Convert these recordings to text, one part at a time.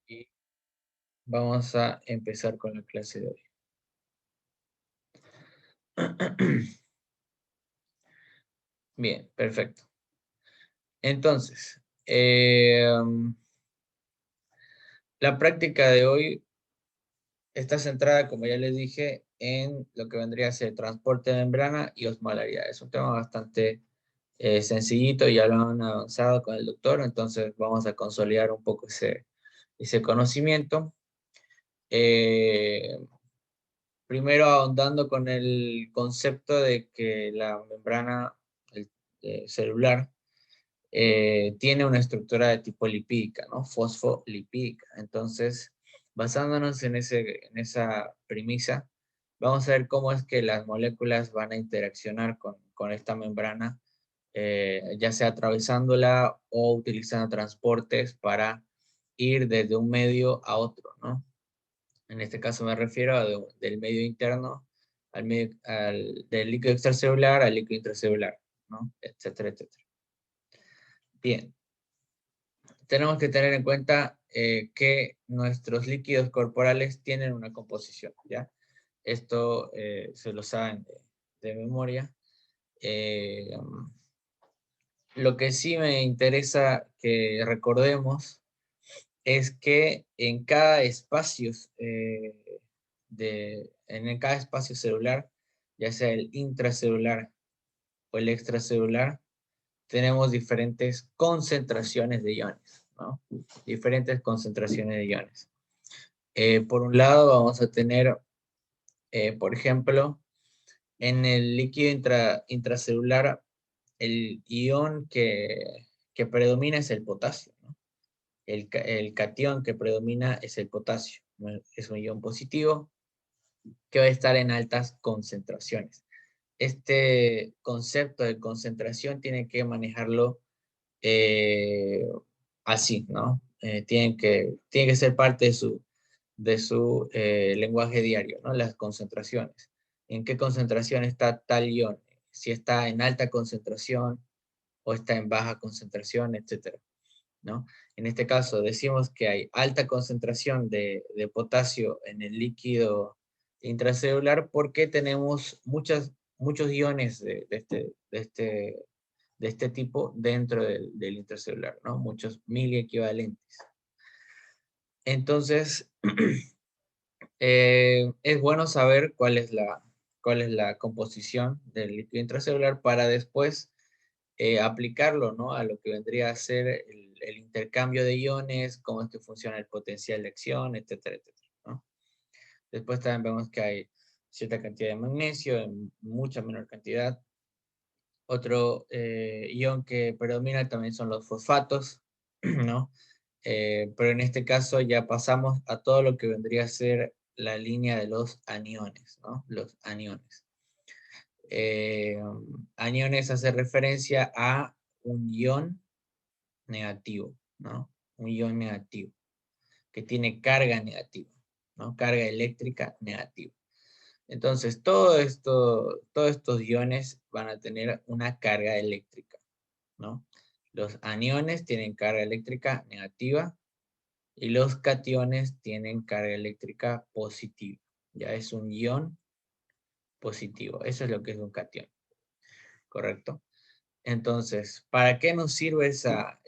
Y vamos a empezar con la clase de hoy. Bien, perfecto. Entonces, la práctica de hoy está centrada, como ya les dije, en lo que vendría a ser transporte de membrana y osmolaridad. Es un tema bastante sencillito, ya lo han avanzado con el doctor, entonces vamos a consolidar un poco ese conocimiento. Eh, Primero ahondando con el concepto de que la membrana celular tiene una estructura de tipo lipídica, ¿no? Fosfolipídica. Entonces, basándonos en esa premisa, vamos a ver cómo es que las moléculas van a interaccionar con esta membrana, ya sea atravesándola o utilizando transportes para ir desde un medio a otro, ¿no? En este caso me refiero del medio interno del líquido extracelular al líquido intracelular, ¿no? Etcétera, etcétera. Bien, tenemos que tener en cuenta que nuestros líquidos corporales tienen una composición, ¿ya? Esto se lo saben de memoria. Eh, lo que sí me interesa que recordemos es que en cada espacio, en cada espacio celular, ya sea el intracelular o el extracelular, tenemos diferentes concentraciones de iones, ¿no? Diferentes concentraciones de iones. Por un lado vamos a tener, por ejemplo, en el líquido intracelular, el ion que predomina es el potasio, ¿no? El catión que predomina es el potasio, ¿no? Es un ion positivo que va a estar en altas concentraciones. Este concepto de concentración tiene que manejarlo eh, así, ¿no? Tiene que ser parte de su lenguaje diario, ¿no? Las concentraciones. ¿En qué concentración está tal ion? Si está en alta concentración o está en baja concentración, etcétera, ¿no? En este caso decimos que hay alta concentración de potasio en el líquido intracelular porque tenemos muchos iones de este tipo dentro del intracelular, ¿no? Muchos miliequivalentes. Entonces, es bueno saber cuál es la composición del líquido intracelular para después aplicarlo, ¿no? A lo que vendría a ser el intercambio de iones, cómo es que funciona el potencial de acción, etcétera, etcétera, ¿no? Después también vemos que hay cierta cantidad de magnesio, en mucha menor cantidad. Otro ion que predomina también son los fosfatos, ¿no? Pero en este caso ya pasamos a todo lo que vendría a ser la línea de los aniones, ¿no? Los aniones. Eh, Aniones hace referencia a un ion negativo, ¿no? Un ion negativo, que tiene carga negativa, ¿no? Carga eléctrica negativa. Entonces, todos estos iones van a tener una carga eléctrica, ¿no? Los aniones tienen carga eléctrica negativa y los cationes tienen carga eléctrica positiva. Ya es un ion positivo. Eso es lo que es un catión, ¿correcto? Entonces, ¿para qué nos sirve esa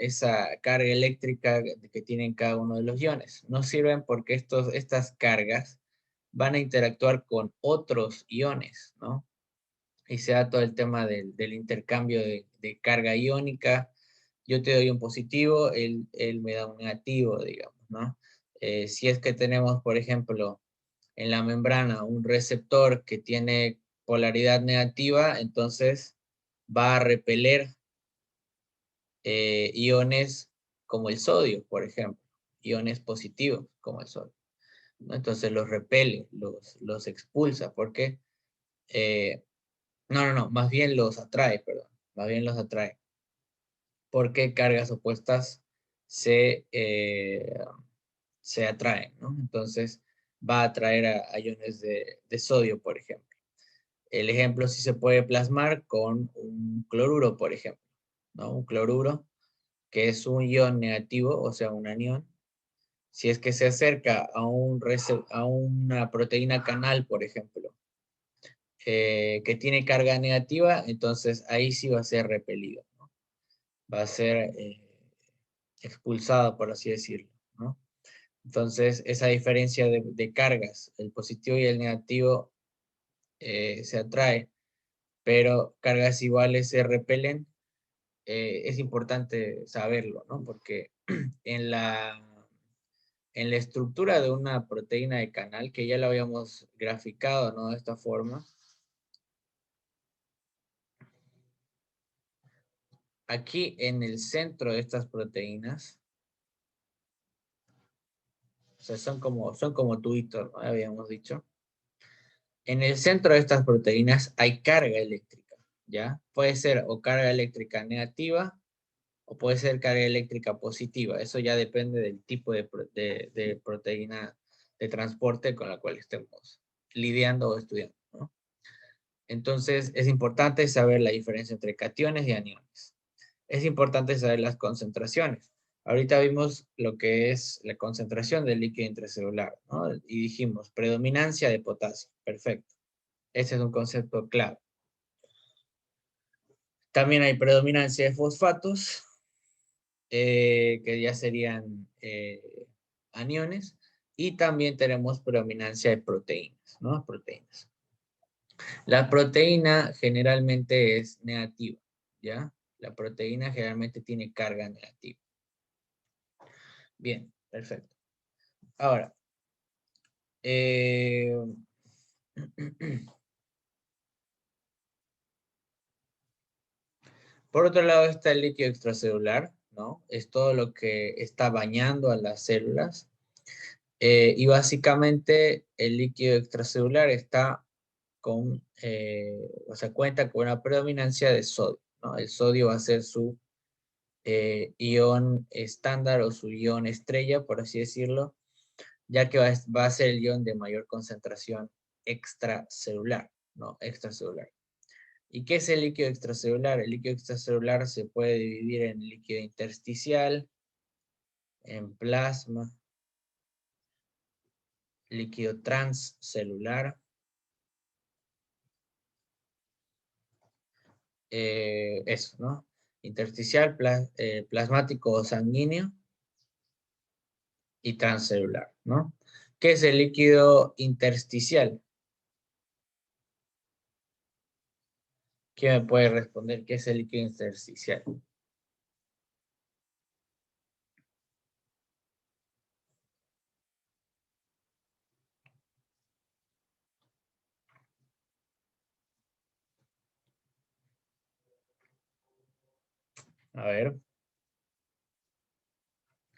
carga eléctrica que tienen cada uno de los iones? Nos sirven porque estas cargas van a interactuar con otros iones, ¿no? Y se da todo el tema del intercambio de carga iónica. Yo te doy un positivo, él me da un negativo, digamos, ¿no? Si es que tenemos, por ejemplo, en la membrana un receptor que tiene polaridad negativa, entonces va a repeler iones como el sodio, por ejemplo, iones positivos como el sodio, ¿no? Entonces los repele, los expulsa, porque no, más bien los atrae, perdón, más bien los atrae, porque cargas opuestas se, eh, se atraen, ¿no? Entonces va a atraer a iones de sodio, por ejemplo. El ejemplo sí se puede plasmar con un cloruro, por ejemplo, ¿no? Un cloruro que es un ion negativo, o sea, un anión, Si es que se acerca a una proteína canal, por ejemplo, que tiene carga negativa, entonces ahí sí va a ser repelido, ¿no? Va a ser expulsado, por así decirlo, ¿no? Entonces, esa diferencia de cargas, el positivo y el negativo, se atrae, pero cargas iguales se repelen. Es importante saberlo, ¿no? Porque en en la estructura de una proteína de canal, que ya lo habíamos graficado, ¿no? De esta forma, aquí en el centro de estas proteínas, o sea, son como tubitos, ¿no? Habíamos dicho. En el centro de estas proteínas hay carga eléctrica, ¿ya? Puede ser o carga eléctrica negativa o puede ser carga eléctrica positiva. Eso ya depende del tipo de proteína de transporte con la cual estemos lidiando o estudiando, ¿no? Entonces, es importante saber la diferencia entre cationes y aniones. Es importante saber las concentraciones. Ahorita vimos lo que es la concentración del líquido intracelular, ¿no? Y dijimos, predominancia de potasio. Perfecto. Ese es un concepto clave. También hay predominancia de fosfatos, que ya serían aniones. Y también tenemos predominancia de proteínas, ¿no? Proteínas. La proteína generalmente es negativa, ¿ya? La proteína generalmente tiene carga negativa. Bien, perfecto. Ahora, por otro lado está el líquido extracelular, ¿no? Es todo lo que está bañando a las células. Y básicamente el líquido extracelular está o sea, cuenta con una predominancia de sodio, ¿no? El sodio va a ser su ion estándar o su ion estrella, por así decirlo, ya que va a ser el ion de mayor concentración extracelular, ¿no? Extracelular. ¿Y qué es el líquido extracelular? El líquido extracelular se puede dividir en líquido intersticial, en plasma, líquido transcelular, eso, ¿no? Intersticial, plasmático o sanguíneo y transcelular, ¿no? ¿Qué es el líquido intersticial? ¿Quién me puede responder qué es el líquido intersticial? A ver,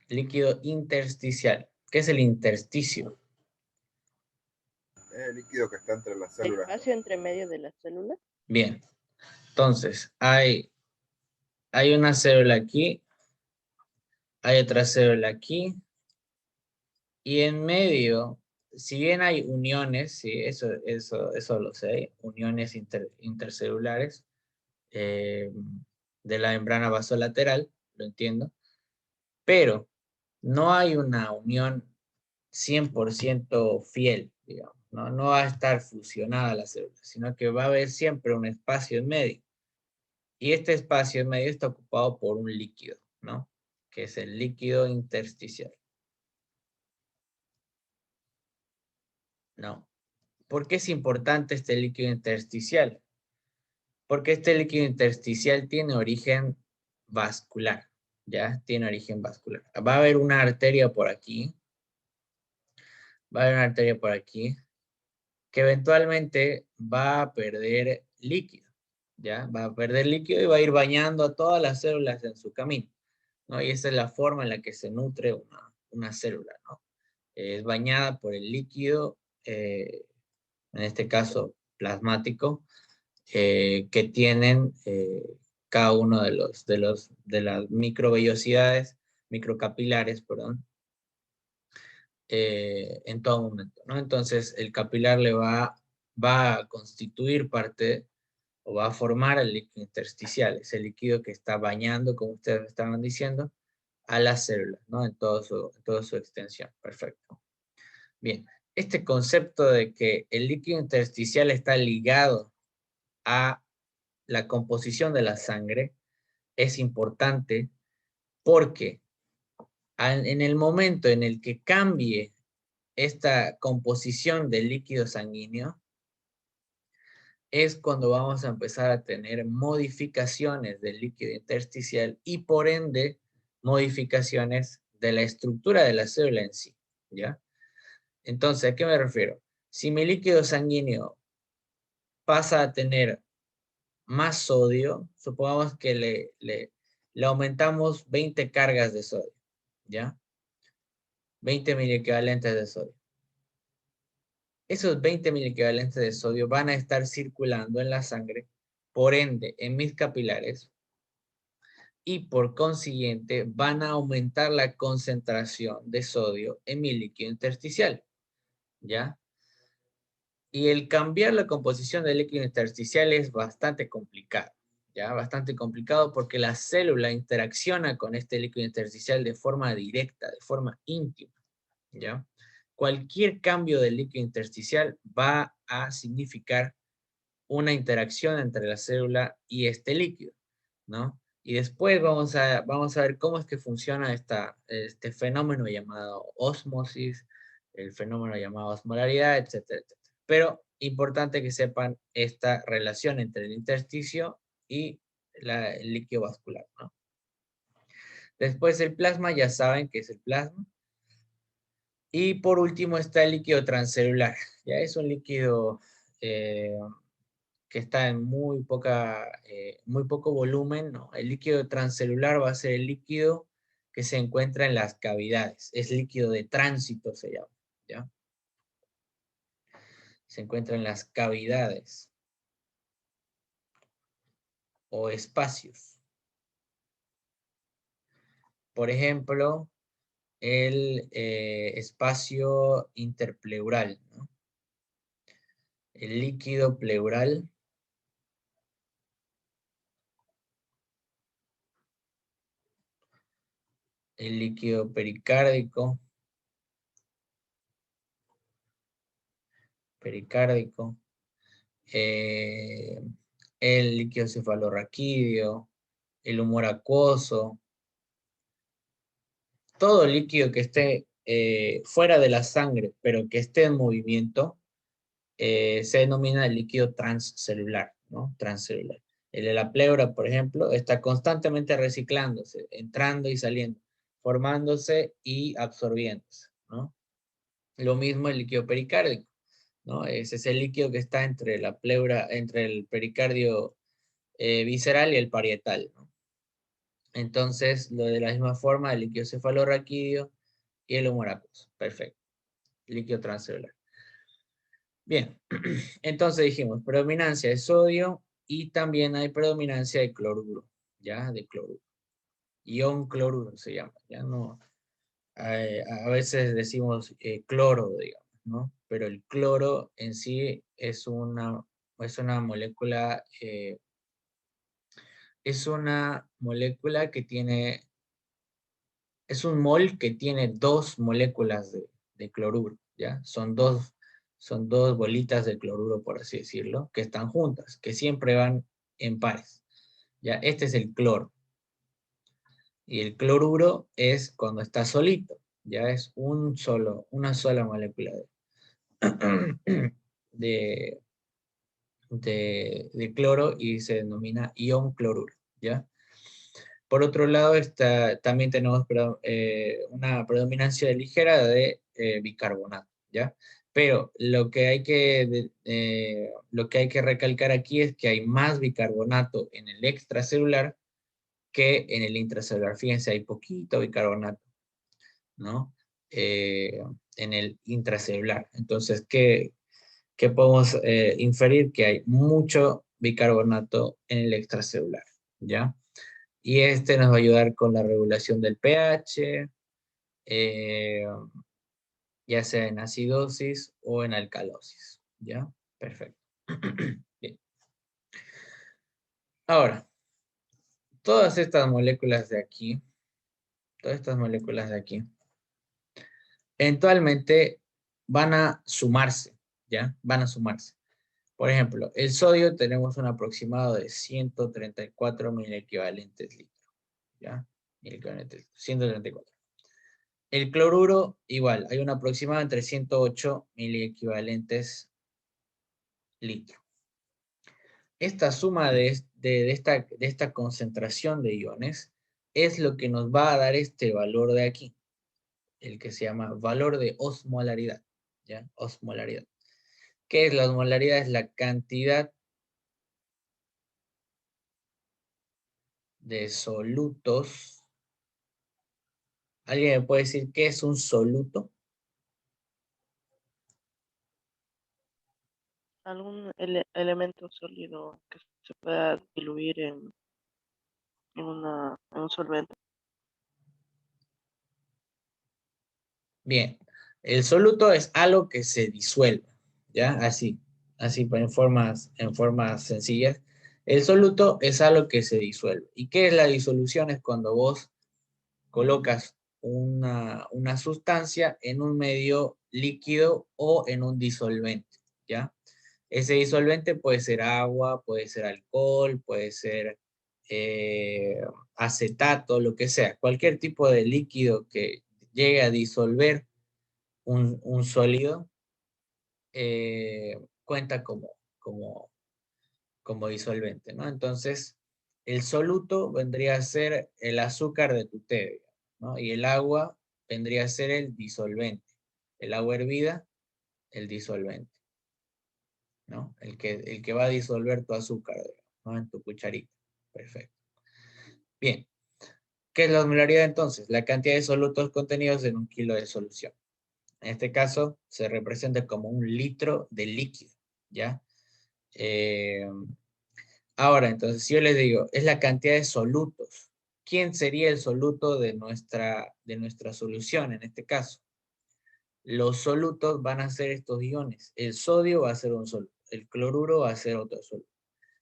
líquido intersticial. ¿Qué es el intersticio? El líquido que está entre las El células. espacio entre medio de las células. Bien, entonces hay una célula aquí, hay otra célula aquí, y en medio, si bien hay uniones, sí, eso lo sé, uniones intercelulares de la membrana vasolateral, lo entiendo, pero no hay una unión 100% fiel, digamos, ¿no? No va a estar fusionada la célula, sino que va a haber siempre un espacio en medio. Y este espacio en medio está ocupado por un líquido, ¿no? Que es el líquido intersticial. ¿No? ¿Por qué es importante este líquido intersticial? Porque este líquido intersticial tiene origen vascular, ¿ya? Tiene origen vascular. Va a haber una arteria por aquí, va a haber una arteria por aquí, que eventualmente va a perder líquido, ¿ya? Va a perder líquido y va a ir bañando a todas las células en su camino, ¿no? Y esa es la forma en la que se nutre una célula, ¿no? Es bañada por el líquido, en este caso plasmático, que tienen cada uno de las microvellosidades, microcapilares, perdón, en todo momento, ¿no? Entonces, el capilar va a constituir parte o va a formar el líquido intersticial, ese líquido que está bañando, como ustedes estaban diciendo, a la célula, ¿no? En toda su extensión. Perfecto. Bien, este concepto de que el líquido intersticial está ligado a la composición de la sangre es importante porque en el momento en el que cambie esta composición del líquido sanguíneo, es cuando vamos a empezar a tener modificaciones del líquido intersticial y por ende modificaciones de la estructura de la célula en sí, ¿ya? Entonces, ¿a qué me refiero? Si mi líquido sanguíneo pasa a tener más sodio, supongamos que le aumentamos 20 cargas de sodio, ¿ya? 20 miliequivalentes de sodio. Esos 20 miliequivalentes de sodio van a estar circulando en la sangre, por ende, en mis capilares, y por consiguiente van a aumentar la concentración de sodio en mi líquido intersticial, ¿ya? Y el cambiar la composición del líquido intersticial es bastante complicado, ¿ya? Bastante complicado porque la célula interacciona con este líquido intersticial de forma directa, de forma íntima, ¿ya? Cualquier cambio del líquido intersticial va a significar una interacción entre la célula y este líquido, ¿no? Y después vamos a ver cómo es que funciona este fenómeno llamado ósmosis, el fenómeno llamado osmolaridad, etcétera, etcétera. Pero importante que sepan esta relación entre el intersticio y el líquido vascular, ¿no? Después el plasma, ya saben que es el plasma. Y por último está el líquido transcelular. Ya es un líquido que está en muy poco volumen, ¿no? El líquido transcelular va a ser el líquido que se encuentra en las cavidades. Es líquido de tránsito, se llama, ¿ya? Se encuentra en las cavidades o espacios. Por ejemplo, el espacio interpleural, ¿no? El líquido pleural, el líquido pericárdico, eh, el líquido cefalorraquídeo, el humor acuoso, todo líquido que esté fuera de la sangre, pero que esté en movimiento, se denomina el líquido transcelular, ¿no? Transcelular. El de la pleura, por ejemplo, está constantemente reciclándose, entrando y saliendo, formándose y absorbiéndose, ¿no? Lo mismo el líquido pericárdico, ¿no? Ese es el líquido que está entre la pleura, entre el pericardio visceral y el parietal, ¿no? Entonces, lo de la misma forma, el líquido cefalorraquídeo y el humor acuoso. Perfecto. Líquido transcelular. Bien, entonces dijimos predominancia de sodio y también hay predominancia de cloruro, ¿ya? De cloruro. Ion cloruro se llama, ya no. A veces decimos cloro, digamos, ¿no? Pero el cloro en sí es una molécula que tiene, es un mol que tiene dos moléculas de cloruro, ¿ya? Son dos bolitas de cloruro, por así decirlo, que están juntas, que siempre van en pares, ¿ya? Este es el cloro. Y el cloruro es cuando está solito, ya es una sola molécula de, de cloro y se denomina ion cloruro, ¿ya? Por otro lado, también tenemos una predominancia ligera de bicarbonato, ¿ya? Pero lo que hay que recalcar aquí es que hay más bicarbonato en el extracelular que en el intracelular. Fíjense, hay poquito bicarbonato, ¿no? En el intracelular. Entonces, ¿qué podemos inferir? Que hay mucho bicarbonato en el extracelular, ¿ya? Y este nos va a ayudar con la regulación del pH, eh, ya sea en acidosis o en alcalosis. ¿Ya? Perfecto. Bien. Ahora, todas estas moléculas de aquí todas estas moléculas de aquí, eventualmente van a sumarse, ¿ya? Van a sumarse. Por ejemplo, el sodio tenemos un aproximado de 134 mil equivalentes litros, ¿ya? Mil equivalentes, 134. El cloruro, igual, hay un aproximado entre 108 mil equivalentes litros. Esta suma de esta concentración de iones es lo que nos va a dar este valor de aquí, el que se llama valor de osmolaridad, ¿ya? Osmolaridad. ¿Qué es la osmolaridad? Es la cantidad de solutos. ¿Alguien me puede decir qué es un soluto? ¿Algún elemento sólido que se pueda diluir en un solvente? Bien, el soluto es algo que se disuelve, ¿ya? Así pues, en formas sencillas. El soluto es algo que se disuelve. ¿Y qué es la disolución? Es cuando vos colocas una sustancia en un medio líquido o en un disolvente, ¿ya? Ese disolvente puede ser agua, puede ser alcohol, puede ser eh, acetato, lo que sea. Cualquier tipo de líquido que llegue a disolver un sólido cuenta como, como disolvente, ¿no? Entonces, el soluto vendría a ser el azúcar de tu té, ¿no? Y el agua vendría a ser el disolvente. El agua hervida, el disolvente, ¿no? El que va a disolver tu azúcar, ¿no? En tu cucharita. Perfecto. Bien. ¿Qué es la osmolaridad entonces? La cantidad de solutos contenidos en un kilo de solución. En este caso, se representa como un litro de líquido, ¿ya? Eh, Ahora, entonces, si yo les digo, es la cantidad de solutos. ¿Quién sería el soluto de nuestra solución en este caso? Los solutos van a ser estos iones. El sodio va a ser un soluto. El cloruro va a ser otro soluto.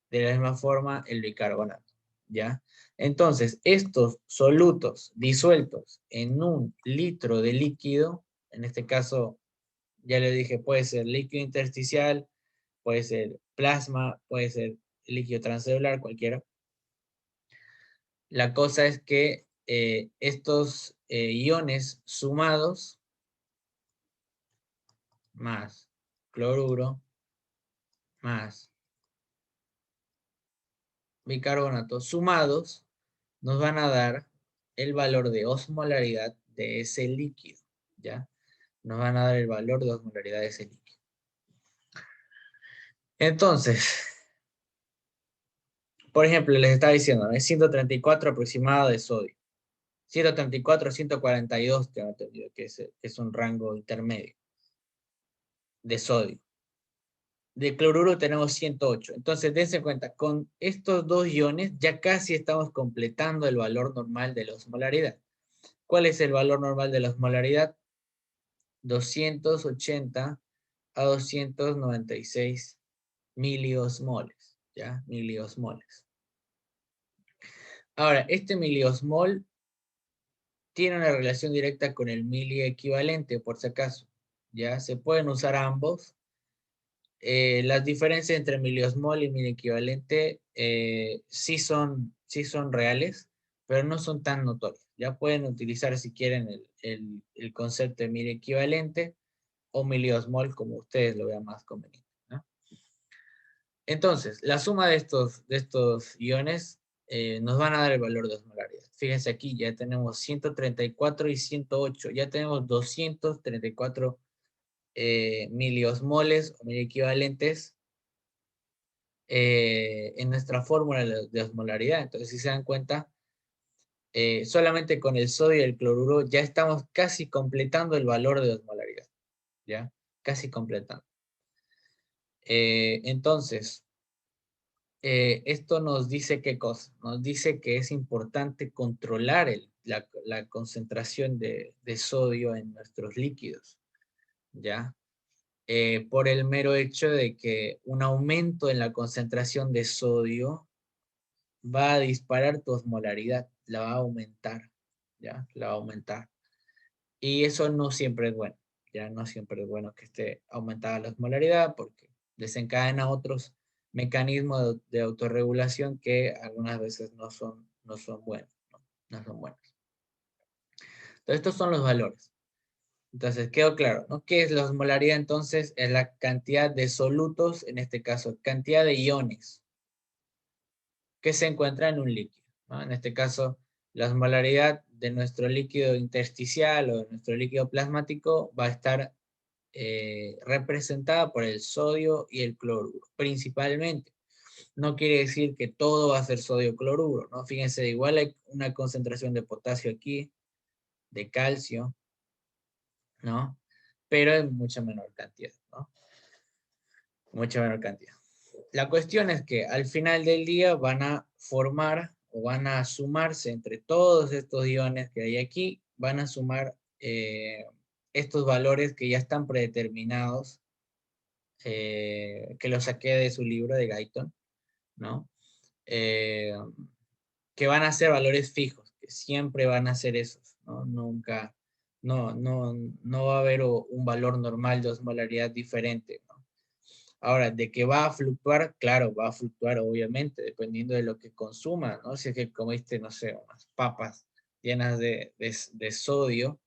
De la misma forma, el bicarbonato, ¿ya? Entonces, estos solutos disueltos en un litro de líquido, en este caso, ya le dije, puede ser líquido intersticial, puede ser plasma, puede ser líquido transcelular, cualquiera. La cosa es que estos iones sumados, más cloruro, más bicarbonato, sumados, nos van a dar el valor de osmolaridad de ese líquido, ¿ya? Nos van a dar el valor de osmolaridad de ese líquido. Entonces, por ejemplo, les estaba diciendo, es 134 aproximado de sodio. 134, 142, tengo entendido que es un rango intermedio de sodio. De cloruro tenemos 108. Entonces, dense cuenta, con estos dos iones ya casi estamos completando el valor normal de la osmolaridad. ¿Cuál es el valor normal de la osmolaridad? 280 a 296 miliosmoles, ¿ya? Miliosmoles. Ahora, este miliosmol tiene una relación directa con el mili equivalente, por si acaso, ¿ya? Se pueden usar ambos. Las diferencias entre miliosmol y miliequivalente sí son reales, pero no son tan notorias. Ya pueden utilizar si quieren el concepto de miliequivalente o miliosmol como ustedes lo vean más conveniente, ¿no? Entonces, la suma de estos iones nos van a dar el valor de osmolaridad. Fíjense aquí, ya tenemos 134 y 108, ya tenemos 234 miliosmoles o miliequivalentes en nuestra fórmula de osmolaridad. Entonces, si se dan cuenta, solamente con el sodio y el cloruro ya estamos casi completando el valor de osmolaridad, ¿ya? Casi completando. Entonces, esto nos dice qué cosa. Nos dice que es importante controlar la concentración de sodio en nuestros líquidos, ¿ya? Por el mero hecho de que un aumento en la concentración de sodio va a disparar tu osmolaridad, la va a aumentar, ¿ya? La va a aumentar. Y eso no siempre es bueno, ya no siempre es bueno que esté aumentada la osmolaridad porque desencadena otros mecanismos de autorregulación que algunas veces no son buenos, ¿no? No son buenos. Entonces, estos son los valores. Entonces, quedó claro, ¿no? ¿Qué es la osmolaridad entonces? Es la cantidad de solutos, en este caso, cantidad de iones que se encuentra en un líquido, ¿no? En este caso, la osmolaridad de nuestro líquido intersticial o de nuestro líquido plasmático va a estar representada por el sodio y el cloruro, principalmente. No quiere decir que todo va a ser sodio cloruro, ¿no? Fíjense, igual hay una concentración de potasio aquí, de calcio, ¿no? Pero en mucha menor cantidad, ¿no? Mucha menor cantidad. La cuestión es que al final del día van a formar o van a sumarse entre todos estos iones que hay aquí, van a sumar estos valores que ya están predeterminados, que lo saqué de su libro de Guyton, ¿no? Eh, que van a ser valores fijos, que siempre van a ser esos, ¿no? Nunca, no va a haber un valor normal de osmolaridad diferente, ¿no? Ahora, de que va a fluctuar, claro, va a fluctuar obviamente, dependiendo de lo que consuma, ¿no? Si es que comiste, no sé, unas papas llenas de sodio,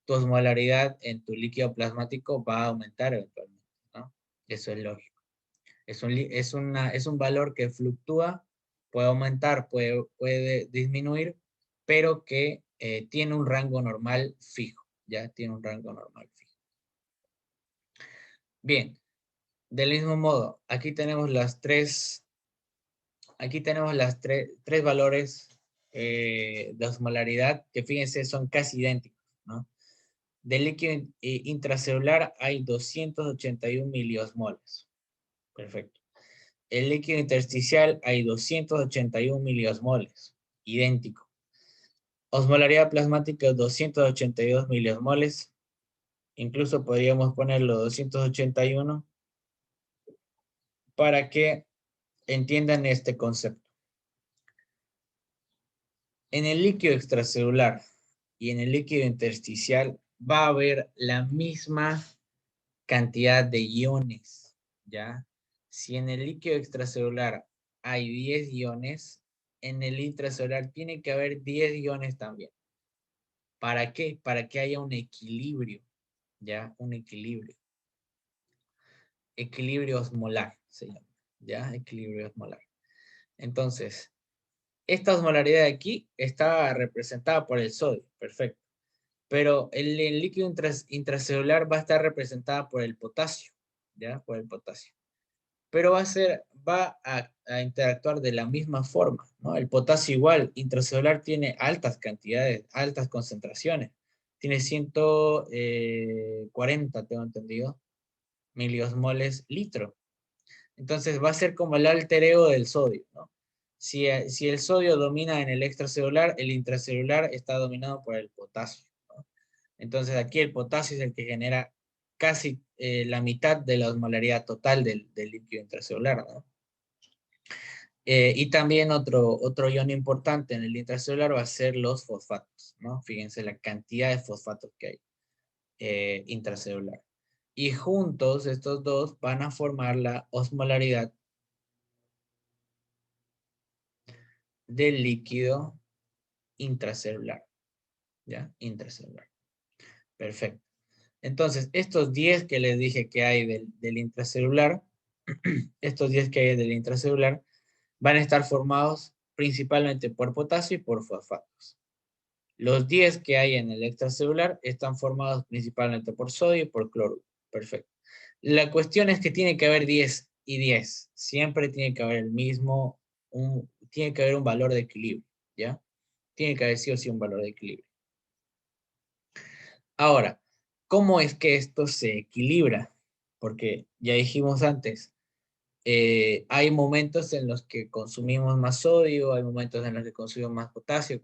tu osmolaridad en tu líquido plasmático va a aumentar eventualmente, ¿no? Eso es lógico. Es un valor que fluctúa, puede aumentar, puede disminuir, pero que tiene un rango normal fijo, ¿ya? Tiene un rango normal fijo. Bien, del mismo modo, aquí tenemos tres valores de osmolaridad que fíjense son casi idénticos, ¿no? Del líquido intracelular hay 281 miliosmoles. Perfecto. El líquido intersticial hay 281 miliosmoles, idéntico. Osmolaridad plasmática 282 miliosmoles, incluso podríamos ponerlo 281 para que entiendan este concepto. En el líquido extracelular y en el líquido intersticial va a haber la misma cantidad de iones, ¿ya? Si en el líquido extracelular hay 10 iones, en el intracelular tiene que haber 10 iones también. ¿Para qué? Para que haya un equilibrio, ¿ya? Un equilibrio. Equilibrio osmolar se llama, ¿ya? Equilibrio osmolar. Entonces, esta osmolaridad de aquí está representada por el sodio, perfecto. Pero el líquido intracelular va a estar representada por el potasio, ¿ya? Por el potasio. Pero va a interactuar de la misma forma, ¿no? El potasio igual, intracelular tiene altas cantidades, altas concentraciones. Tiene 140, tengo entendido, miliosmoles litro. Entonces va a ser como el alter ego del sodio, ¿no? Si el sodio domina en el extracelular, el intracelular está dominado por el potasio, ¿no? Entonces aquí el potasio es el que genera casi la mitad de la osmolaridad total del líquido intracelular, ¿no? Y también otro ion importante en el intracelular va a ser los fosfatos, ¿no? Fíjense la cantidad de fosfatos que hay intracelular. Y juntos estos dos van a formar la osmolaridad del líquido intracelular, ¿ya? Intracelular. Perfecto. Entonces, estos 10 que les dije que hay del intracelular, estos 10 que hay del intracelular, van a estar formados principalmente por potasio y por fosfatos. Los 10 que hay en el extracelular están formados principalmente por sodio y por cloruro. Perfecto. La cuestión es que tiene que haber 10 y 10. Siempre tiene que haber tiene que haber un valor de equilibrio, ¿ya? Tiene que haber sí o sí un valor de equilibrio. Ahora, ¿cómo es que esto se equilibra? Porque ya dijimos antes, hay momentos en los que consumimos más sodio, hay momentos en los que consumimos más potasio,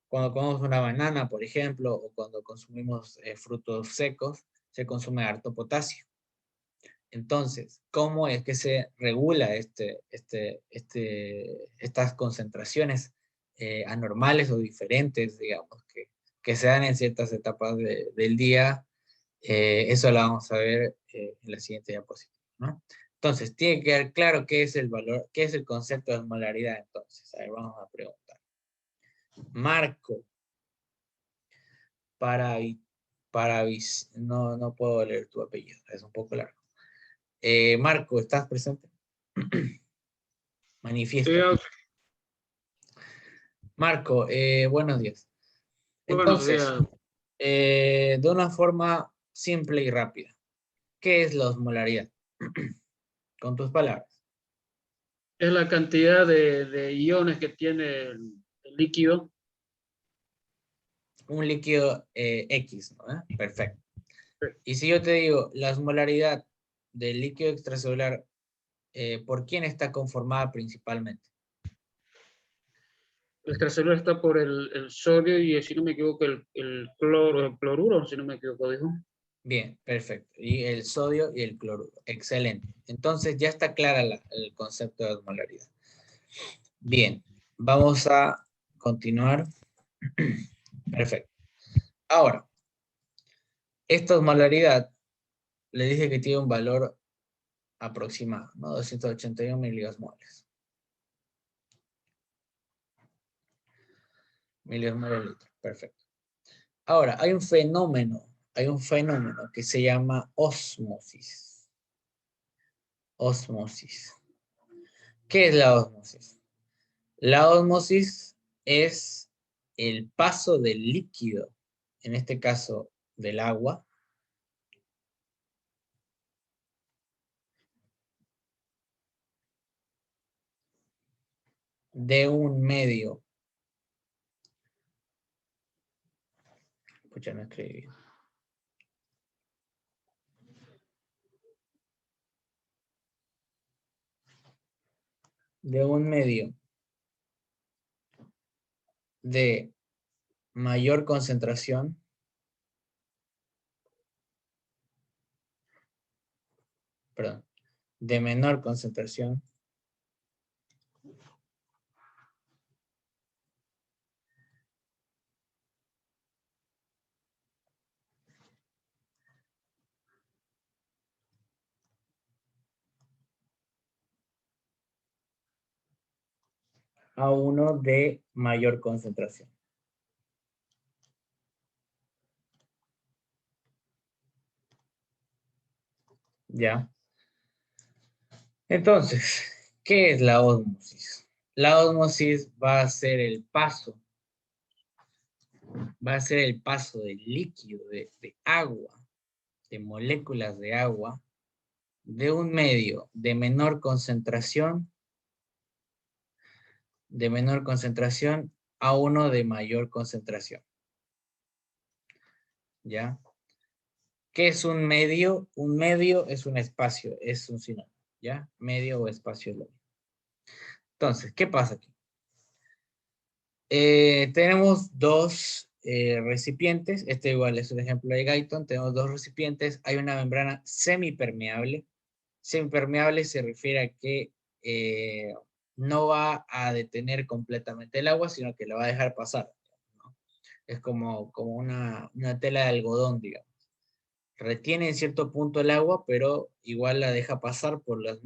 cuando comemos una banana, por ejemplo, o cuando consumimos frutos secos, se consume harto potasio. Entonces, ¿cómo es que se regula estas concentraciones anormales o diferentes, digamos, que se dan en ciertas etapas del día. Eso lo vamos a ver en la siguiente diapositiva, ¿no? Entonces, tiene que quedar claro qué es el valor, qué es el concepto de osmolaridad. Entonces, a ver, vamos a preguntar. Marco, para, no puedo leer tu apellido, es un poco largo. Marco, ¿estás presente? Sí, Manifiesta. Marco, buenos días. buenos Entonces, días. de una forma simple y rápida, ¿qué es la osmolaridad? Con tus palabras. Es la cantidad de iones que tiene el líquido. Un líquido X, ¿no? Perfecto. Y si yo te digo, la osmolaridad del líquido extracelular, ¿por quién está conformada principalmente? El extracelular está por el sodio y, si no me equivoco, el cloruro, si no me equivoco, dijo. Bien, perfecto. Y el sodio y el cloruro. Excelente. Entonces ya está clara el concepto de osmolaridad. Bien, vamos a continuar. Perfecto. Ahora, esta osmolaridad le dije que tiene un valor aproximado, ¿no? 281 miliosmoles. Miliosmoles litro. Perfecto. Ahora, hay un fenómeno que se llama ósmosis. Ósmosis. ¿Qué es la ósmosis? La ósmosis es el paso del líquido, en este caso del agua, de un medio. Escucha, no escribí. De un medio de mayor concentración perdón, de menor concentración a uno de mayor concentración. ¿Ya? Entonces, ¿qué es la ósmosis? La ósmosis va a ser el paso, del líquido, de agua, de moléculas de agua, de un medio de menor concentración a uno de mayor concentración. ¿Ya? ¿Qué es un medio? Un medio es un espacio, es un sinónimo, ¿ya? Medio o espacio es lo mismo. Entonces, ¿qué pasa aquí? Tenemos dos recipientes, este igual es un ejemplo de Guyton, tenemos dos recipientes, hay una membrana semipermeable. Semipermeable se refiere a que no va a detener completamente el agua, sino que la va a dejar pasar, ¿no? Es como una tela de algodón, digamos. Retiene en cierto punto el agua, pero igual la deja pasar por los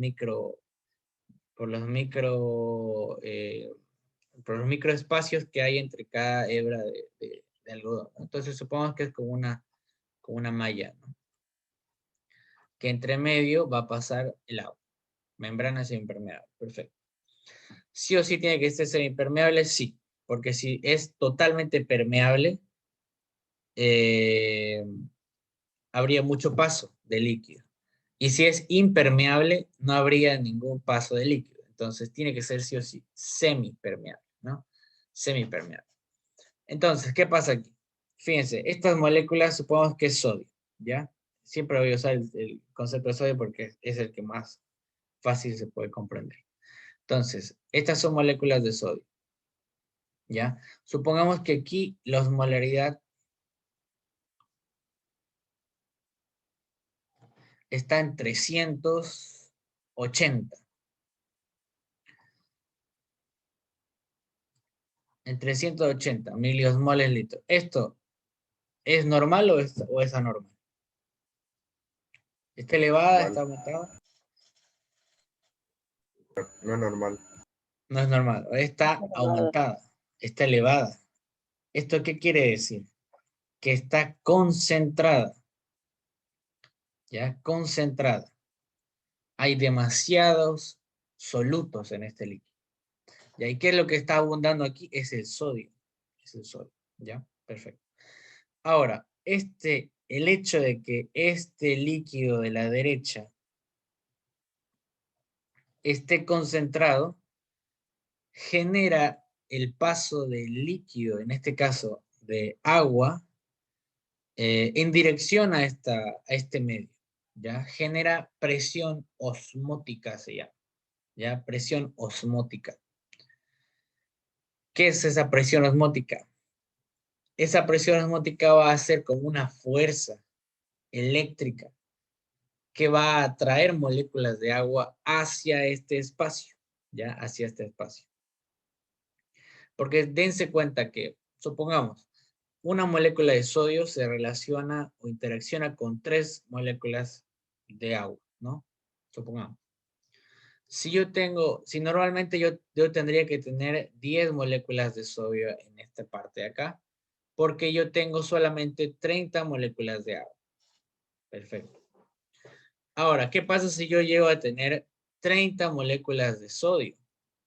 microespacios que hay entre cada hebra de algodón. Entonces supongamos que es como una malla, ¿no? Que entre medio va a pasar el agua. Membrana semipermeable, perfecto. Sí o sí tiene que ser semipermeable, sí, porque si es totalmente permeable, eh, habría mucho paso de líquido. Y si es impermeable, no habría ningún paso de líquido. Entonces tiene que ser sí o sí semipermeable, ¿no? Semipermeable. Entonces, ¿qué pasa aquí? Fíjense, estas moléculas supongamos que es sodio, ¿ya? Siempre voy a usar el concepto de sodio porque es el que más fácil se puede comprender. Entonces, estas son moléculas de sodio, ¿ya? Supongamos que aquí la osmolaridad está en 380. en 380 miliosmoles litro. ¿Esto es normal o es anormal? ¿Está elevada? ¿Está aumentada? No es normal. No es normal. Está aumentada. Está elevada. ¿Esto qué quiere decir? Que está concentrada. ¿Ya? Concentrada. Hay demasiados solutos en este líquido. ¿Ya? ¿Y qué es lo que está abundando aquí? Es el sodio. Es el sodio. ¿Ya? Perfecto. Ahora, el hecho de que este líquido de la derecha esté concentrado, genera el paso del líquido, en este caso de agua, en dirección a este medio. ¿Ya? Genera presión osmótica, se llama. ¿Ya? Presión osmótica. ¿Qué es esa presión osmótica? Esa presión osmótica va a ser como una fuerza eléctrica que va a atraer moléculas de agua hacia este espacio, ¿ya? Hacia este espacio. Porque dense cuenta que, supongamos, una molécula de sodio se relaciona o interacciona con 3 moléculas de agua, ¿no? Supongamos. Si normalmente yo tendría que tener 10 moléculas de sodio en esta parte de acá, porque yo tengo solamente 30 moléculas de agua. Perfecto. Ahora, ¿qué pasa si yo llego a tener 30 moléculas de sodio?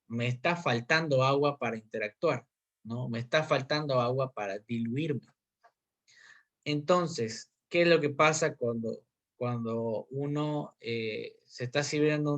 Me está faltando agua para interactuar, ¿no? Me está faltando agua para diluirme. Entonces, ¿qué es lo que pasa cuando uno se está sirviendo